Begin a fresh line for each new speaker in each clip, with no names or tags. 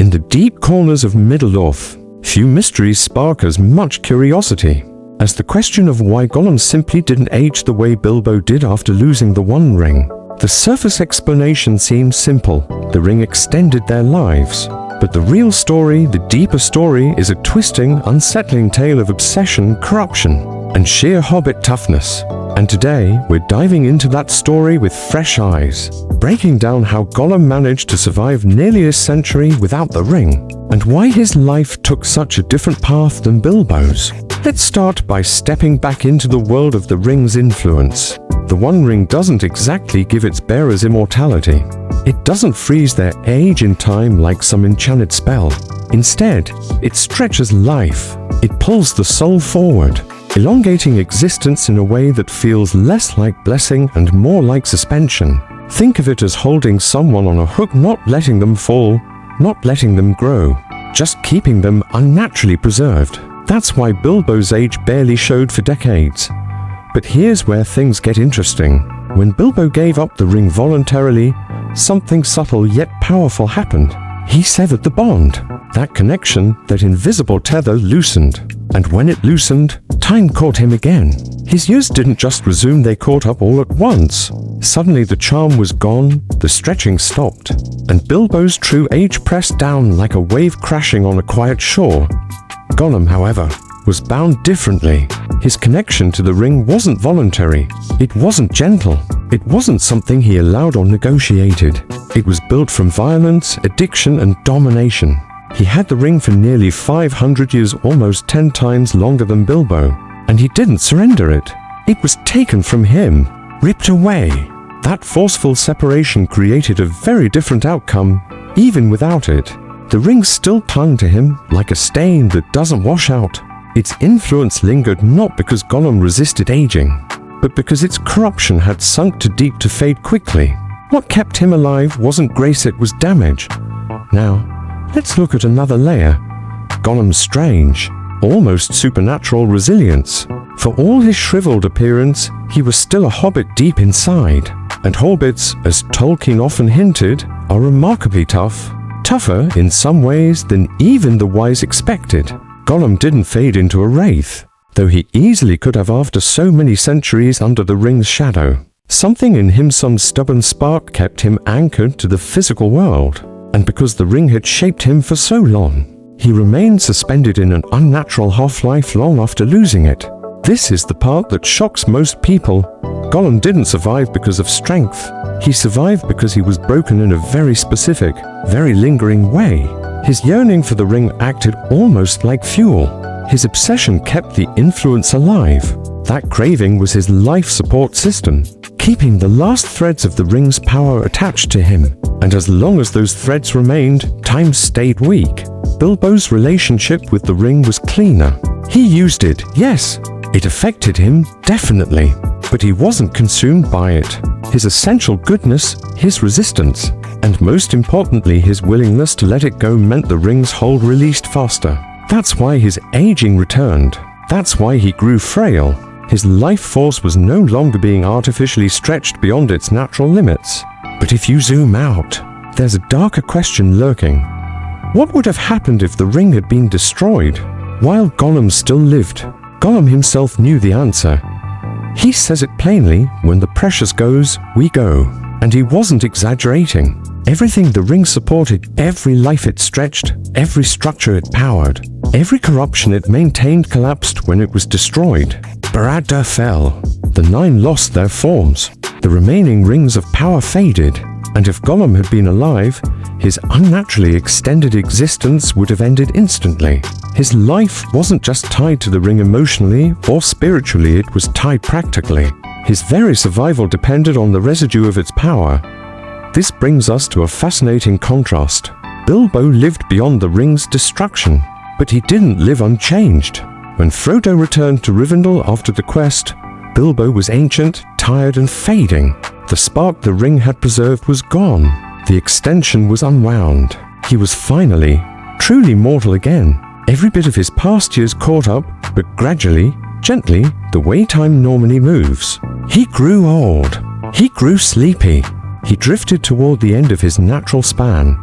In the deep corners of Middle-earth, few mysteries spark as much curiosity as the question of why Gollum simply didn't age the way Bilbo did after losing the One Ring. The surface explanation seems simple. The ring extended their lives. But the real story, the deeper story, is a twisting, unsettling tale of obsession, corruption, and sheer hobbit toughness. And today, we're diving into that story with fresh eyes, breaking down how Gollum managed to survive nearly a century without the ring, and why his life took such a different path than Bilbo's. Let's start by stepping back into the world of the ring's influence. The One Ring doesn't exactly give its bearers immortality. It doesn't freeze their age in time like some enchanted spell. Instead, it stretches life. It pulls the soul forward, elongating existence in a way that feels less like blessing and more like suspension. Think of it as holding someone on a hook, not letting them fall, not letting them grow, just keeping them unnaturally preserved. That's why Bilbo's age barely showed for decades. But here's where things get interesting. When Bilbo gave up the ring voluntarily, something subtle yet powerful happened. He severed the bond. That connection, that invisible tether, loosened. And when it loosened, time caught him again. His years didn't just resume, they caught up all at once. Suddenly the charm was gone, the stretching stopped, and Bilbo's true age pressed down like a wave crashing on a quiet shore. Gollum, however, was bound differently. His connection to the ring wasn't voluntary. It wasn't gentle. It wasn't something he allowed or negotiated. It was built from violence, addiction, and domination. He had the ring for nearly 500 years, almost 10 times longer than Bilbo, and he didn't surrender it. It was taken from him, ripped away. That forceful separation created a very different outcome, even without it. The ring still clung to him like a stain that doesn't wash out. Its influence lingered not because Gollum resisted aging, but because its corruption had sunk too deep to fade quickly. What kept him alive wasn't grace, it was damage. Now, let's look at another layer. Gollum's strange, almost supernatural resilience. For all his shriveled appearance, he was still a hobbit deep inside. And hobbits, as Tolkien often hinted, are remarkably tough. Tougher in some ways than even the wise expected. Gollum didn't fade into a wraith, though he easily could have after so many centuries under the ring's shadow. Something in him, some stubborn spark, kept him anchored to the physical world. And because the ring had shaped him for so long, he remained suspended in an unnatural half-life long after losing it. This is the part that shocks most people. Gollum didn't survive because of strength. He survived because he was broken in a very specific, very lingering way. His yearning for the ring acted almost like fuel. His obsession kept the influence alive. That craving was his life support system, keeping the last threads of the ring's power attached to him. And as long as those threads remained, time stayed weak. Bilbo's relationship with the ring was cleaner. He used it, yes. It affected him, definitely. But he wasn't consumed by it. His essential goodness, his resistance, and most importantly his willingness to let it go meant the ring's hold released faster. That's why his aging returned. That's why he grew frail. His life force was no longer being artificially stretched beyond its natural limits. But if you zoom out, there's a darker question lurking. What would have happened if the ring had been destroyed? While Gollum still lived, Gollum himself knew the answer. He says it plainly, when the precious goes, we go. And he wasn't exaggerating. Everything the ring supported, every life it stretched, every structure it powered, every corruption it maintained collapsed when it was destroyed. Barad-dûr fell. The Nine lost their forms. The remaining rings of power faded. And if Gollum had been alive, his unnaturally extended existence would have ended instantly. His life wasn't just tied to the ring emotionally or spiritually, it was tied practically. His very survival depended on the residue of its power. This brings us to a fascinating contrast. Bilbo lived beyond the ring's destruction, but he didn't live unchanged. When Frodo returned to Rivendell after the quest, Bilbo was ancient, tired, and fading. The spark the ring had preserved was gone. The extension was unwound. He was finally, truly mortal again. Every bit of his past years caught up, but gradually, gently, the way time normally moves. He grew old. He grew sleepy. He drifted toward the end of his natural span.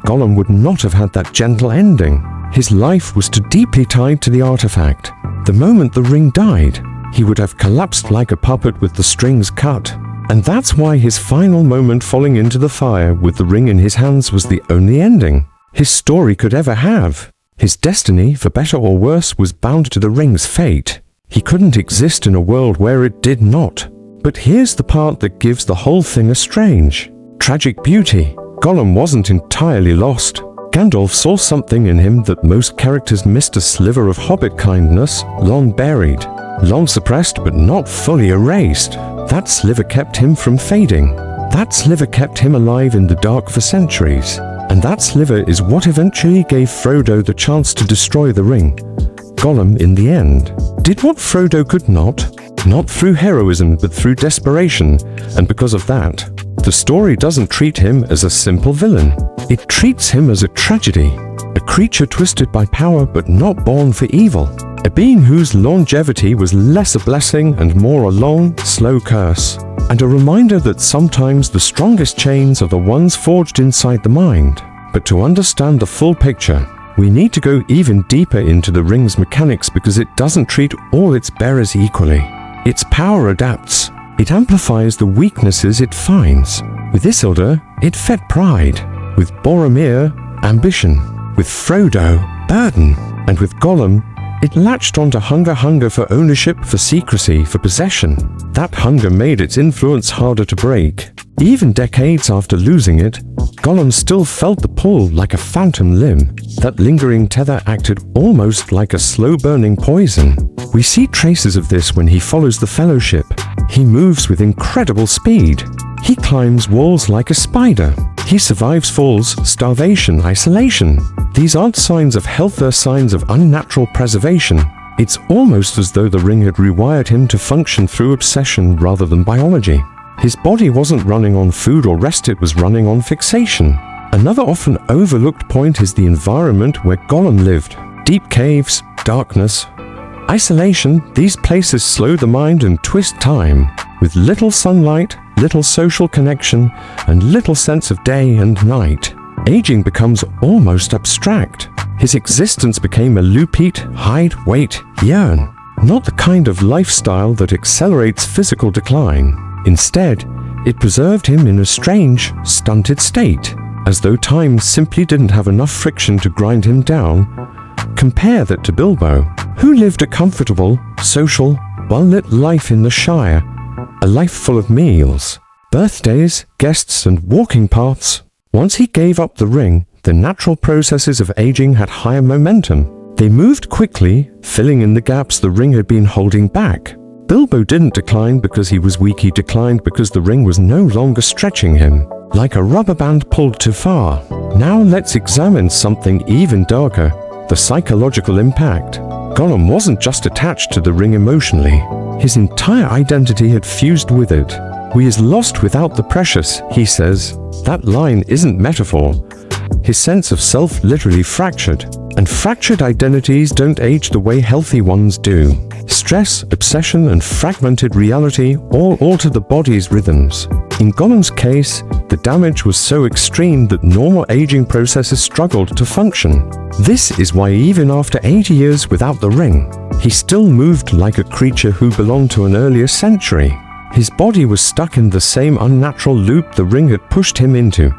Gollum would not have had that gentle ending. His life was too deeply tied to the artifact. The moment the ring died, he would have collapsed like a puppet with the strings cut. And that's why his final moment falling into the fire with the ring in his hands was the only ending his story could ever have. His destiny, for better or worse, was bound to the ring's fate. He couldn't exist in a world where it did not. But here's the part that gives the whole thing a strange, tragic beauty. Gollum wasn't entirely lost. Gandalf saw something in him that most characters missed, a sliver of hobbit kindness, long buried, long suppressed but not fully erased. That sliver kept him from fading. That sliver kept him alive in the dark for centuries. And that sliver is what eventually gave Frodo the chance to destroy the ring. Gollum, in the end, did what Frodo could not through heroism but through desperation, and because of that, the story doesn't treat him as a simple villain. It treats him as a tragedy, a creature twisted by power but not born for evil, a being whose longevity was less a blessing and more a long, slow curse, and a reminder that sometimes the strongest chains are the ones forged inside the mind. But to understand the full picture, we need to go even deeper into the ring's mechanics, because it doesn't treat all its bearers equally. Its power adapts. It amplifies the weaknesses it finds. With Isildur, it fed pride. With Boromir, ambition. With Frodo, burden. And with Gollum, it latched onto hunger for ownership, for secrecy, for possession. That hunger made its influence harder to break. Even decades after losing it, Gollum still felt the pull like a phantom limb. That lingering tether acted almost like a slow-burning poison. We see traces of this when he follows the Fellowship. He moves with incredible speed. He climbs walls like a spider. He survives falls, starvation, isolation. These aren't signs of health, they're signs of unnatural preservation. It's almost as though the ring had rewired him to function through obsession rather than biology. His body wasn't running on food or rest, it was running on fixation. Another often overlooked point is the environment where Gollum lived. Deep caves, darkness, isolation. These places slow the mind and twist time. With little sunlight, little social connection, and little sense of day and night, aging becomes almost abstract. His existence became a loop: eat, hide, wait, yearn. Not the kind of lifestyle that accelerates physical decline. Instead, it preserved him in a strange, stunted state, as though time simply didn't have enough friction to grind him down. Compare that to Bilbo, who lived a comfortable, social, well-lit life in the Shire, a life full of meals, birthdays, guests, and walking paths. Once he gave up the ring, the natural processes of aging had higher momentum. They moved quickly, filling in the gaps the ring had been holding back. Bilbo didn't decline because he was weak, he declined because the ring was no longer stretching him, like a rubber band pulled too far. Now let's examine something even darker, the psychological impact. Gollum wasn't just attached to the ring emotionally. His entire identity had fused with it. "We is lost without the precious," he says. That line isn't metaphor. His sense of self literally fractured. And fractured identities don't age the way healthy ones do. Stress, obsession, and fragmented reality all alter the body's rhythms. In Gollum's case, the damage was so extreme that normal aging processes struggled to function. This is why even after 80 years without the ring, he still moved like a creature who belonged to an earlier century. His body was stuck in the same unnatural loop the ring had pushed him into.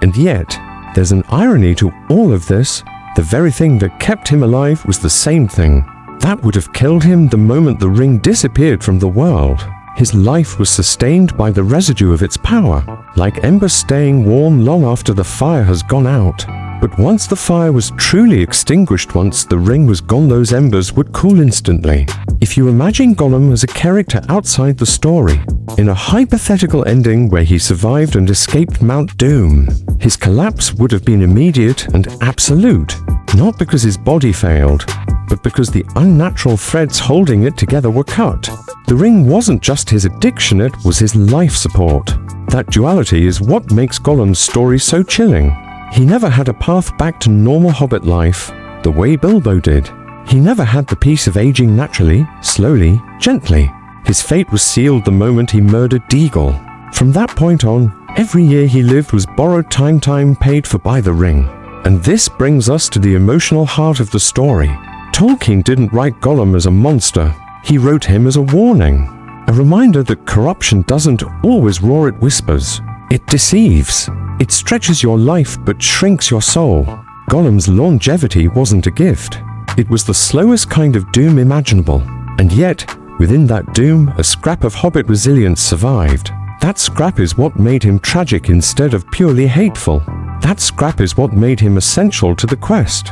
And yet, there's an irony to all of this. The very thing that kept him alive was the same thing that would have killed him the moment the ring disappeared from the world. His life was sustained by the residue of its power, like embers staying warm long after the fire has gone out. But once the fire was truly extinguished, once the ring was gone, those embers would cool instantly. If you imagine Gollum as a character outside the story, in a hypothetical ending where he survived and escaped Mount Doom, his collapse would have been immediate and absolute, not because his body failed, but because the unnatural threads holding it together were cut. The ring wasn't just his addiction, it was his life support. That duality is what makes Gollum's story so chilling. He never had a path back to normal hobbit life, the way Bilbo did. He never had the peace of aging naturally, slowly, gently. His fate was sealed the moment he murdered Deagle. From that point on, Every year he lived was borrowed time paid for by the ring. And this brings us to the emotional heart of the story. Tolkien didn't write Gollum as a monster. He wrote him as a warning. A reminder that corruption doesn't always roar, it whispers. It deceives. It stretches your life but shrinks your soul. Gollum's longevity wasn't a gift. It was the slowest kind of doom imaginable. And yet, within that doom, a scrap of hobbit resilience survived. That scrap is what made him tragic instead of purely hateful. That scrap is what made him essential to the quest.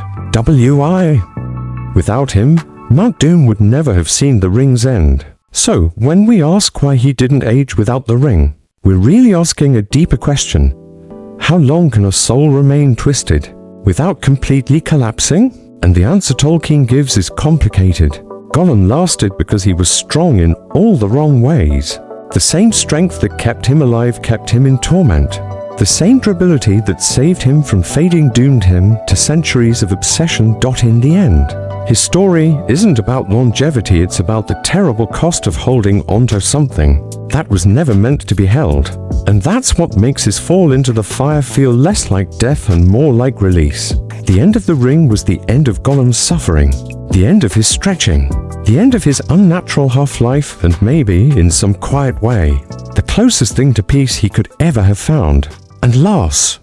Without him, Mount Doom would never have seen the ring's end. So, when we ask why he didn't age without the ring, we're really asking a deeper question. How long can a soul remain twisted without completely collapsing? And the answer Tolkien gives is complicated. Gollum lasted because he was strong in all the wrong ways. The same strength that kept him alive kept him in torment. The same durability that saved him from fading doomed him to centuries of obsession. In the end, his story isn't about longevity, it's about the terrible cost of holding onto something that was never meant to be held. And that's what makes his fall into the fire feel less like death and more like release. The end of the ring was the end of Gollum's suffering, the end of his stretching, the end of his unnatural half-life, and maybe, in some quiet way, the closest thing to peace he could ever have found. And loss.